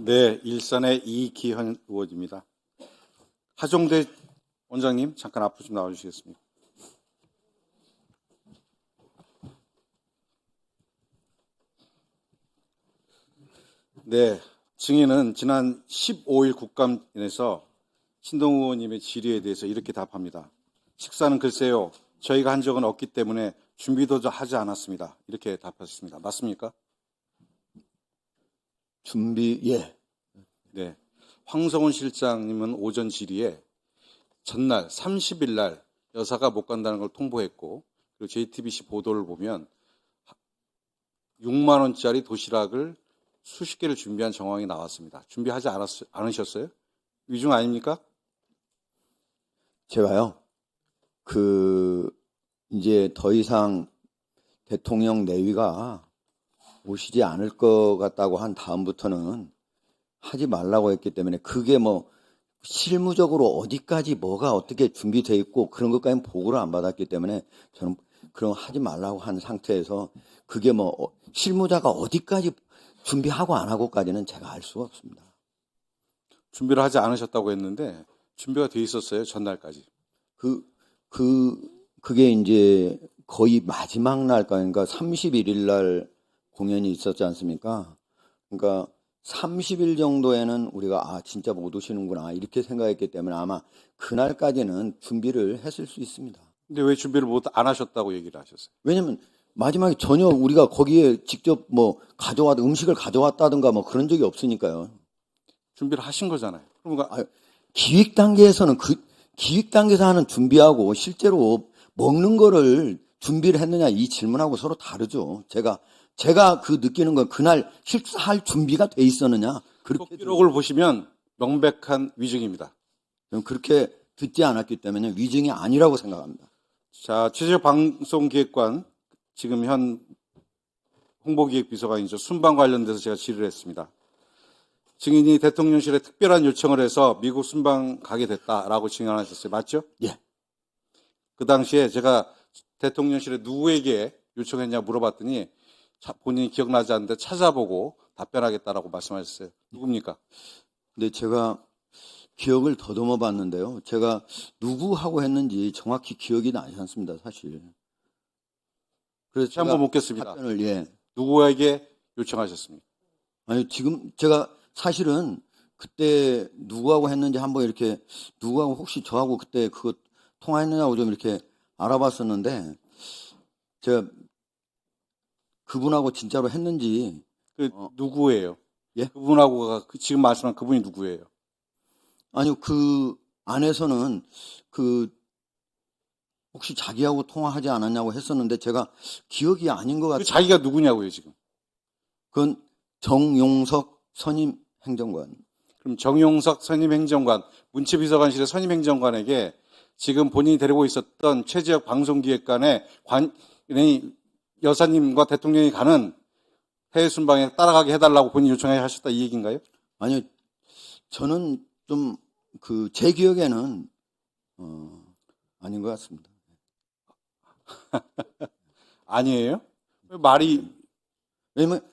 네, 일산의 이기현 의원입니다. 하종대 원장님, 잠깐 앞으로 좀 나와주시겠습니까? 네, 증인은 지난 15일 국감에서 신동 의원님의 질의에 대해서 이렇게 답합니다. 식사는 글쎄요, 저희가 한 적은 없기 때문에 준비도 하지 않았습니다. 이렇게 답하셨습니다. 맞습니까? 예. 네. 황성훈 실장님은 오전 질의에 전날 30일 날 여사가 못 간다는 걸 통보했고, 그리고 JTBC 보도를 보면 6만 원짜리 도시락을 수십 개를 준비한 정황이 나왔습니다. 준비하지 않으셨어요? 위중 아닙니까? 제가요, 이제 더 이상 대통령 내위가 오시지 않을 것 같다고 한 다음부터는 하지 말라고 했기 때문에 그게 뭐 실무적으로 어디까지 뭐가 어떻게 준비되어 있고 그런 것까지는 보고를 안 받았기 때문에 저는 그런 하지 말라고 한 상태에서 그게 뭐 실무자가 어디까지 준비하고 안 하고까지는 제가 알 수가 없습니다. 준비를 하지 않으셨다고 했는데 준비가 돼 있었어요, 전날까지. 그게 이제 거의 마지막 날, 그러니까 31일 날 공연이 있었지 않습니까? 그러니까 30일 정도에는 우리가 진짜 못 오시는구나 이렇게 생각했기 때문에 아마 그날까지는 준비를 했을 수 있습니다. 근데 왜 준비를 안 하셨다고 얘기를 하셨어요? 왜냐면 마지막에 전혀 우리가 거기에 직접 뭐 음식을 가져왔다든가 뭐 그런 적이 없으니까요. 준비를 하신 거잖아요. 그러니까 기획 단계에서는 기획 단계에서 하는 준비하고 실제로 먹는 거를 준비를 했느냐 이 질문하고 서로 다르죠. 제가 느끼는 건 그날 식사할 준비가 돼 있었느냐. 그렇게 기록을 보시면 명백한 위증입니다. 저는 그렇게 듣지 않았기 때문에 위증이 아니라고 생각합니다. 자, 최재방송기획관 지금 현 홍보기획비서관이죠. 순방 관련돼서 제가 질의를 했습니다. 증인이 대통령실에 특별한 요청을 해서 미국 순방 가게 됐다라고 증언하셨어요. 맞죠? 예. 그 당시에 제가 대통령실에 누구에게 요청했냐 물어봤더니 본인이 기억나지 않는데 찾아보고 답변하겠다라고 말씀하셨어요. 누굽니까? 근데 제가 기억을 더듬어 봤는데요. 제가 누구하고 했는지 정확히 기억이 나지 않습니다, 사실. 그래서 제가 한번 묻겠습니다. 답변을 누구에게 요청하셨습니까? 아니, 지금 제가 사실은 그때 누구하고 했는지 한번 이렇게 누구하고 혹시 저하고 그때 그거 통화했느냐고 좀 이렇게 알아봤었는데 제가 그분하고 진짜로 했는지 누구예요? 예? 그분하고 지금 말씀한 그분이 누구예요? 아니요, 그 안에서는 혹시 자기하고 통화하지 않았냐고 했었는데 제가 기억이 아닌 것 같아요. 자기가 누구냐고요, 지금? 그건 정용석 선임 행정관. 그럼 정용석 선임 행정관, 문체비서관실의 선임 행정관에게 지금 본인이 데리고 있었던 최지혁 방송기획관의 여사님과 대통령이 가는 해외 순방에 따라가게 해달라고 본인이 요청하셨다 이 얘기인가요? 아니요, 저는 좀 제 기억에는 아닌 것 같습니다. 아니에요? 왜냐면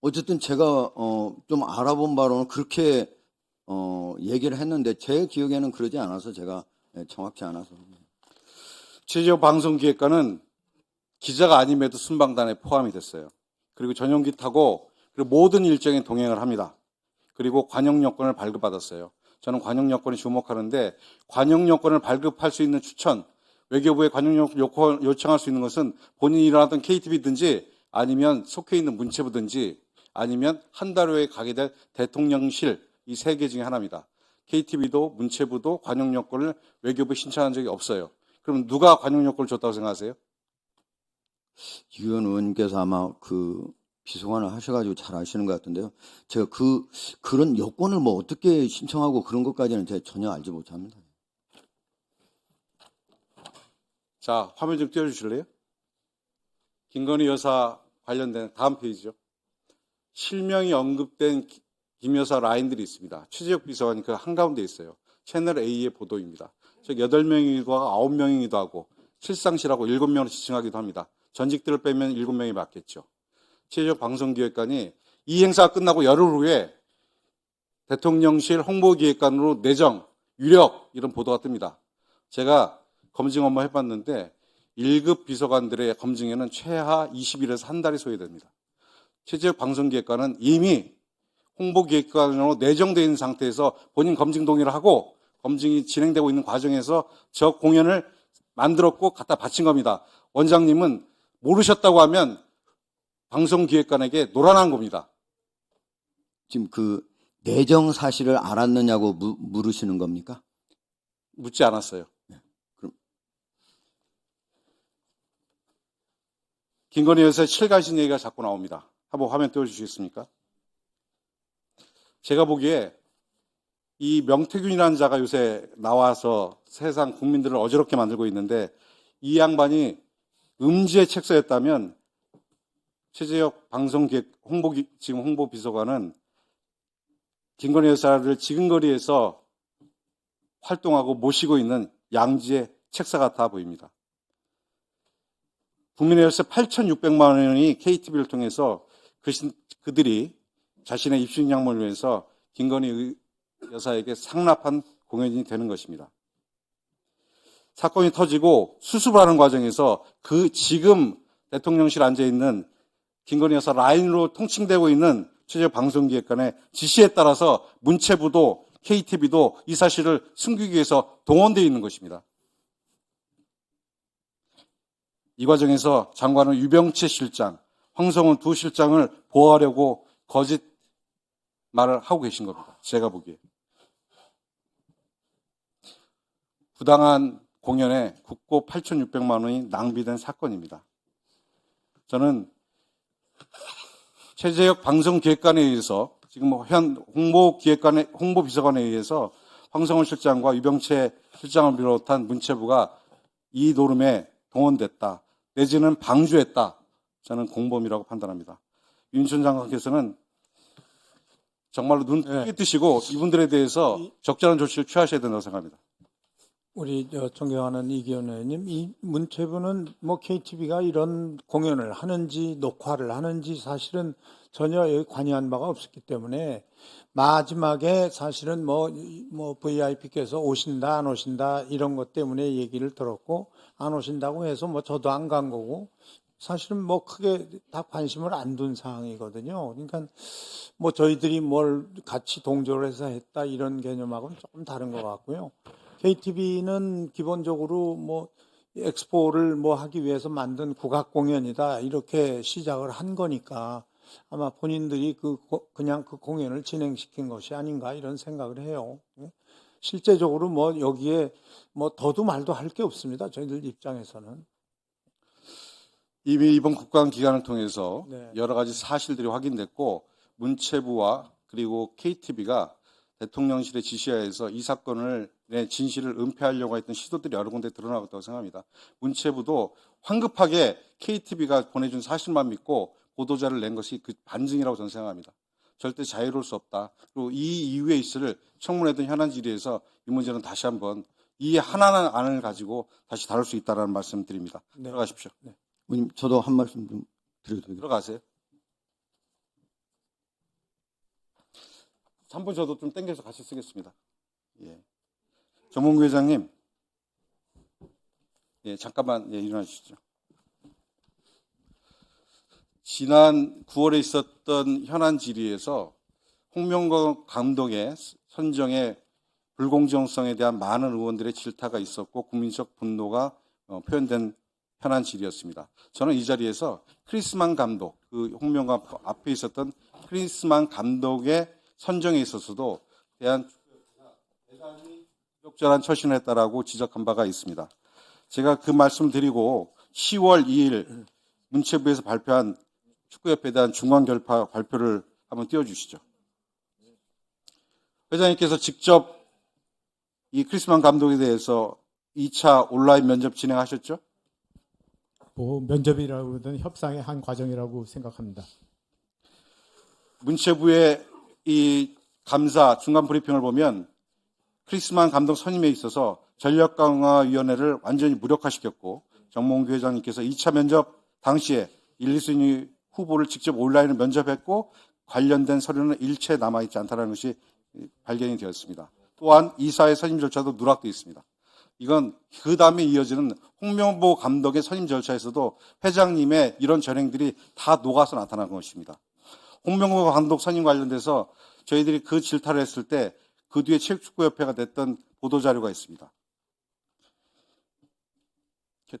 어쨌든 제가 좀 알아본 바로는 그렇게 얘기를 했는데 제 기억에는 그러지 않아서 제가 정확치 않아서. 최지혁 방송기획관은 기자가 아님에도 순방단에 포함이 됐어요. 그리고 전용기 타고 그리고 모든 일정에 동행을 합니다. 그리고 관용 여권을 발급받았어요. 저는 관용 여권에 주목하는데 관용 여권을 발급할 수 있는 추천, 외교부에 관용 여권 요청할 수 있는 것은 본인이 일어났던 KTV든지 아니면 속해 있는 문체부든지 아니면 한 달 후에 가게 될 대통령실 이 세 개 중에 하나입니다. KTV도 문체부도 관용 여권을 외교부에 신청한 적이 없어요. 그럼 누가 관용 여권을 줬다고 생각하세요? 이건 의원님께서 아마 비서관을 하셔가지고 잘 아시는 것 같은데요. 제가 그런 여권을 뭐 어떻게 신청하고 그런 것까지는 제가 전혀 알지 못합니다. 자, 화면 좀 띄워주실래요? 김건희 여사 관련된 다음 페이지죠. 실명이 언급된 김 여사 라인들이 있습니다. 최재혁 비서관이 그 한가운데 있어요. 채널 A의 보도입니다. 즉 8명이기도 하고 9명이기도 하고 실상실하고 7명으로 지칭하기도 합니다. 전직들을 빼면 7명이 맞겠죠. 체제적 방송기획관이 이 행사가 끝나고 열흘 후에 대통령실 홍보기획관으로 내정, 유력 이런 보도가 뜹니다. 제가 검증 업무 해봤는데 1급 비서관들의 검증에는 최하 20일에서 한 달이 소요됩니다. 체제적 방송기획관은 이미 홍보기획관으로 내정되어 있는 상태에서 본인 검증 동의를 하고 검증이 진행되고 있는 과정에서 저 공연을 만들었고 갖다 바친 겁니다. 원장님은 모르셨다고 하면 방송기획관에게 노란한 겁니다. 지금 그 내정 사실을 알았느냐고 물으시는 겁니까? 묻지 않았어요. 그럼 김건희 여사의 실가신 얘기가 자꾸 나옵니다. 한번 화면 띄워주시겠습니까? 제가 보기에 이 명태균이라는 자가 요새 나와서 세상 국민들을 어지럽게 만들고 있는데 이 양반이 음지의 책사였다면 최재혁 방송기획 지금 홍보비서관은 김건희 여사를 지근거리에서 활동하고 모시고 있는 양지의 책사 같아 보입니다. 국민의 열쇠 8,600만 원이 KTV를 통해서 그들이 자신의 입신 양물을 위해서 김건희 여사에게 상납한 공연이 되는 것입니다. 사건이 터지고 수습하는 과정에서 그 지금 대통령실 앉아있는 김건희 여사 라인으로 통칭되고 있는 최재혁 방송기획관의 지시에 따라서 문체부도 KTV도 이 사실을 숨기기 위해서 동원되어 있는 것입니다. 이 과정에서 장관은 유병채 실장, 황성훈 두 실장을 보호하려고 거짓 말을 하고 계신 겁니다. 제가 보기에. 부당한 공연에 국고 8,600만 원이 낭비된 사건입니다. 저는 최재혁 방송기획관에 의해서 지금 현 홍보비서관에 의해서 황성훈 실장과 유병채 실장을 비롯한 문체부가 이 노름에 동원됐다. 내지는 방주했다. 저는 공범이라고 판단합니다. 윤천 장관께서는 정말로 눈 크게 뜨시고 이분들에 대해서 적절한 조치를 취하셔야 된다고 생각합니다. 우리 존경하는 이기현 의원님, 이 문체부는 뭐 KTV가 이런 공연을 하는지 녹화를 하는지 사실은 전혀 관여한 바가 없었기 때문에 마지막에 사실은 뭐 VIP께서 오신다 안 오신다 이런 것 때문에 얘기를 들었고 안 오신다고 해서 뭐 저도 안 간 거고 사실은 뭐 크게 다 관심을 안 둔 상황이거든요. 그러니까 뭐 저희들이 뭘 같이 동조를 해서 했다 이런 개념하고는 조금 다른 것 같고요. KTV는 기본적으로 뭐 엑스포를 뭐 하기 위해서 만든 국악 공연이다 이렇게 시작을 한 거니까 아마 본인들이 그냥 그 공연을 진행시킨 것이 아닌가 이런 생각을 해요. 실제적으로 뭐 여기에 뭐 더도 말도 할 게 없습니다. 저희들 입장에서는. 이미 이번 국감 기간을 통해서 네. 여러 가지 사실들이 확인됐고 문체부와 그리고 KTV가 대통령실의 지시하에서 이 사건을 내 진실을 은폐하려고 했던 시도들이 여러 군데 드러나고 생각합니다. 문체부도 황급하게 KTV가 보내준 사실만 믿고 보도자를 낸 것이 그 반증이라고 저는 생각합니다. 절대 자유로울 수 없다. 그리고 이 이후에 있을 청문회든 현안 질의에서 이 문제는 다시 한번 이 하나는 안을 가지고 다시 다룰 수 있다는 말씀 드립니다. 네. 들어가십시오. 네. 의원님, 저도 한 말씀 좀 드려도 되겠습니까? 들어가세요. 3분 저도 좀 땡겨서 같이 쓰겠습니다. 예. 정몽구 회장님, 예, 잠깐만 일어나 주시죠. 지난 9월에 있었던 현안 질의에서 홍명거 감독의 선정의 불공정성에 대한 많은 의원들의 질타가 있었고 국민적 분노가 표현된 현안 질의였습니다. 저는 이 자리에서 크리스만 감독, 그 홍명거 앞에 있었던 크리스만 감독의 선정에 있어서도 대한 대단히 부적절한 처신을 했다라고 지적한 바가 있습니다. 제가 그 말씀을 드리고 10월 2일 문체부에서 발표한 축구협회에 대한 중간 결파 발표를 한번 띄워주시죠. 회장님께서 직접 이 크리스만 감독에 대해서 2차 온라인 면접 진행하셨죠? 뭐 면접이라고든 협상의 한 과정이라고 생각합니다. 문체부의 이 감사 중간 브리핑을 보면 크리스만 감독 선임에 있어서 전력강화위원회를 완전히 무력화시켰고 정몽규 회장님께서 2차 면접 당시에 1, 2순위 후보를 직접 온라인으로 면접했고 관련된 서류는 일체 남아있지 않다는 것이 발견이 되었습니다. 또한 이사의 선임 절차도 누락되어 있습니다. 이건 그 다음에 이어지는 홍명보 감독의 선임 절차에서도 회장님의 이런 전행들이 다 녹아서 나타난 것입니다. 홍명보 감독 선임 관련돼서 저희들이 그 질타를 했을 때 그 뒤에 체육축구협회가 냈던 보도자료가 있습니다.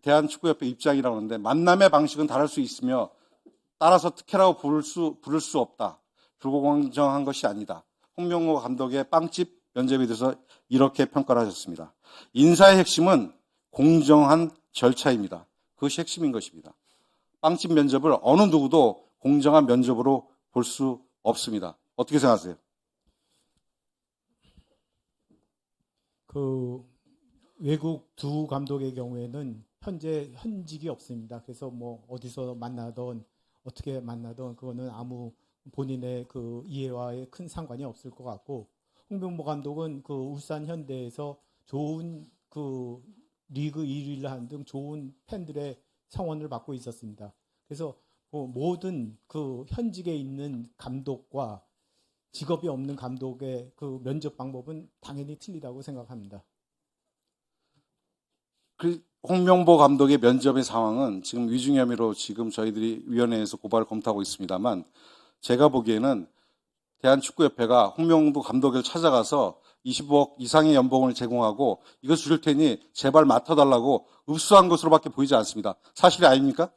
대한축구협회 입장이라고 하는데 만남의 방식은 다를 수 있으며 따라서 특혜라고 부를 수 없다. 불공정한 것이 아니다. 홍명보 감독의 빵집 면접에 대해서 이렇게 평가를 하셨습니다. 인사의 핵심은 공정한 절차입니다. 그것이 핵심인 것입니다. 빵집 면접을 어느 누구도 공정한 면접으로 볼 수 없습니다. 어떻게 생각하세요? 그 외국 두 감독의 경우에는 현재 현직이 없습니다. 그래서 뭐 어디서 만나던 어떻게 만나던 그거는 아무 본인의 그 이해와의 큰 상관이 없을 것 같고, 홍명보 감독은 그 울산 현대에서 좋은 그 리그 1위를 한 등 좋은 팬들의 성원을 받고 있었습니다. 그래서 모든 그 현직에 있는 감독과 직업이 없는 감독의 그 면접 방법은 당연히 틀리다고 생각합니다. 홍명보 감독의 면접의 상황은 지금 위증 혐의로 지금 저희들이 위원회에서 고발을 검토하고 있습니다만, 제가 보기에는 대한축구협회가 홍명보 감독을 찾아가서 25억 이상의 연봉을 제공하고 이거 줄 테니 제발 맡아달라고 읍수한 것으로밖에 보이지 않습니다. 사실이 아닙니까?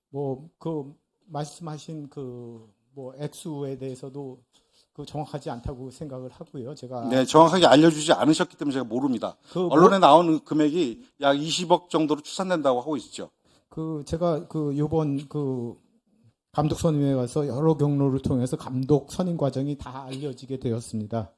뭐 그 말씀하신 그 뭐 액수에 대해서도 그 정확하지 않다고 생각을 하고요. 제가 네, 정확하게 알려주지 않으셨기 때문에 제가 모릅니다. 그 언론에 나온 금액이 약 20억 정도로 추산된다고 하고 있죠. 제가 그 요번 그 감독 선임에 가서 여러 경로를 통해서 감독 선임 과정이 다 알려지게 되었습니다.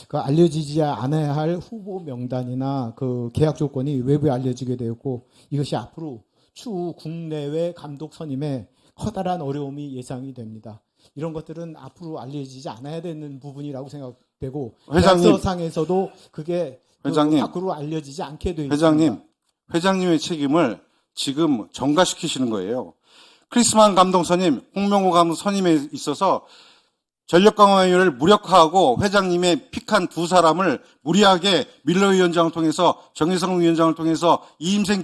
그 알려지지 않아야 할 후보 명단이나 그 계약 조건이 외부에 알려지게 되었고, 이것이 앞으로 추후 국내외 감독 선임에 커다란 어려움이 예상이 됩니다. 이런 것들은 앞으로 알려지지 않아야 되는 부분이라고 생각되고, 회장님. 계약서상에서도 그게 회장님. 밖으로 알려지지 않게 되어 회장님, 있습니다. 회장님의 책임을 지금 전가시키시는 거예요. 크리스만 감독 선임, 홍명보 감독 선임에 있어서 전력강화위원회를 무력화하고 회장님의 픽한 두 사람을 무리하게 밀러 위원장을 통해서 정혜성 위원장을 통해서 이임생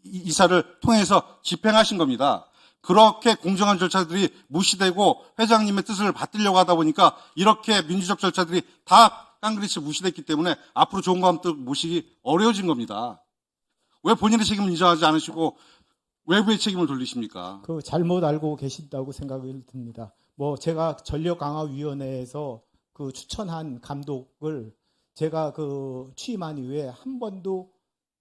이사를 통해서 집행하신 겁니다. 그렇게 공정한 절차들이 무시되고 회장님의 뜻을 받들려고 하다 보니까 이렇게 민주적 절차들이 다 깡그리치 무시됐기 때문에 앞으로 좋은 감독 모시기 어려워진 겁니다. 왜 본인의 책임을 인정하지 않으시고 외부의 책임을 돌리십니까? 그 잘못 알고 계신다고 생각이 듭니다. 뭐 제가 전력강화위원회에서 그 추천한 감독을 제가 그 취임한 이후에 한 번도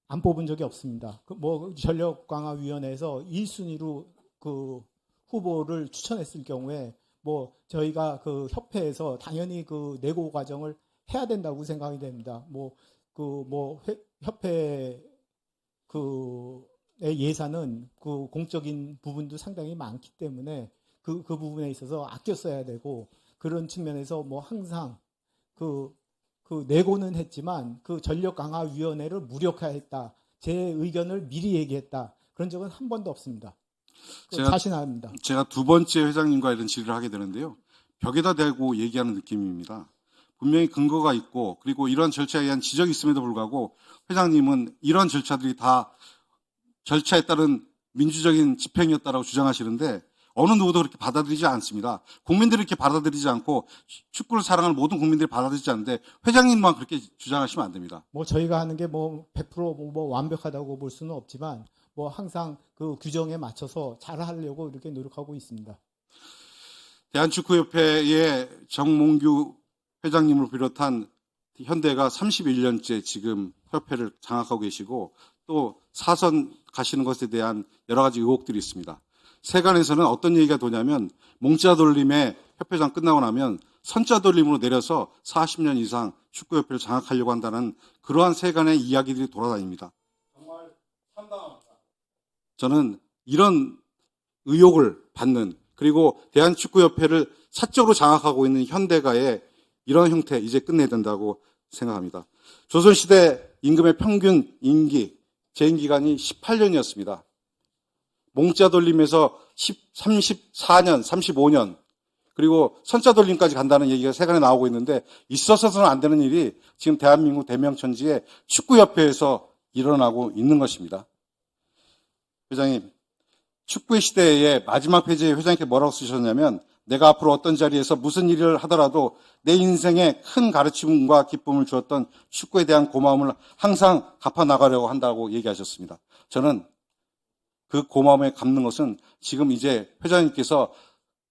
안 뽑은 적이 없습니다. 그 뭐 전력강화위원회에서 1순위로 그 후보를 추천했을 경우에 뭐 저희가 그 협회에서 당연히 그 내고 과정을 해야 된다고 생각이 됩니다. 협회 의 예산은 그 공적인 부분도 상당히 많기 때문에 그 부분에 있어서 아껴 써야 되고, 그런 측면에서 뭐 항상 그 내고는 했지만 그 전력강화위원회를 무력화했다, 제 의견을 미리 얘기했다, 그런 적은 한 번도 없습니다. 자신합니다. 제가 두 번째 회장님과 이런 질의를 하게 되는데요. 벽에다 대고 얘기하는 느낌입니다. 분명히 근거가 있고 그리고 이런 절차에 의한 지적이 있음에도 불구하고 회장님은 이런 절차들이 다 절차에 따른 민주적인 집행이었다라고 주장하시는데 어느 누구도 그렇게 받아들이지 않습니다. 국민들이 이렇게 받아들이지 않고 축구를 사랑하는 모든 국민들이 받아들이지 않는데 회장님만 그렇게 주장하시면 안 됩니다. 뭐 저희가 하는 게 뭐 100% 뭐 완벽하다고 볼 수는 없지만 뭐 항상 그 규정에 맞춰서 잘 하려고 이렇게 노력하고 있습니다. 대한축구협회의 정몽규 회장님을 비롯한 현대가 31년째 지금 협회를 장악하고 계시고 또 사선 가시는 것에 대한 여러 가지 의혹들이 있습니다. 세간에서는 어떤 얘기가 도냐면 몽자 돌림의 협회장 끝나고 나면 선자 돌림으로 내려서 40년 이상 축구협회를 장악하려고 한다는 그러한 세간의 이야기들이 돌아다닙니다. 정말 참담합니다. 저는 이런 의혹을 받는, 그리고 대한축구협회를 사적으로 장악하고 있는 현대가의 이런 형태 이제 끝내야 된다고 생각합니다. 조선시대 임금의 평균 임기, 재임 기간이 18년이었습니다. 몽자 돌림에서 34년, 35년, 그리고 선자 돌림까지 간다는 얘기가 세간에 나오고 있는데 있어서는 안 되는 일이 지금 대한민국 대명천지의 축구협회에서 일어나고 있는 것입니다. 회장님, 축구의 시대의 마지막 페이지에 회장님께 뭐라고 쓰셨냐면 내가 앞으로 어떤 자리에서 무슨 일을 하더라도 내 인생에 큰 가르침과 기쁨을 주었던 축구에 대한 고마움을 항상 갚아나가려고 한다고 얘기하셨습니다. 저는 그 고마움에 갚는 것은 지금 이제 회장님께서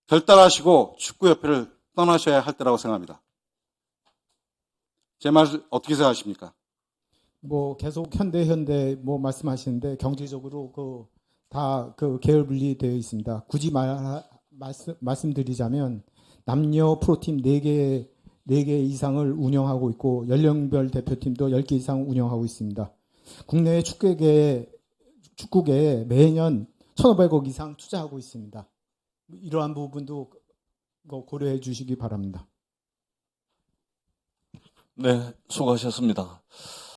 결단하시고 축구협회를 떠나셔야 할 때라고 생각합니다. 제 말 어떻게 생각하십니까? 뭐 계속 현대 뭐 말씀하시는데 경제적으로 다 계열 분리되어 있습니다. 굳이 말씀드리자면 남녀 프로팀 4개 이상을 운영하고 있고 연령별 대표팀도 10개 이상 운영하고 있습니다. 국내 축구계에 매년 1,500억 이상 투자하고 있습니다. 이러한 부분도 고려해 주시기 바랍니다. 네, 수고하셨습니다.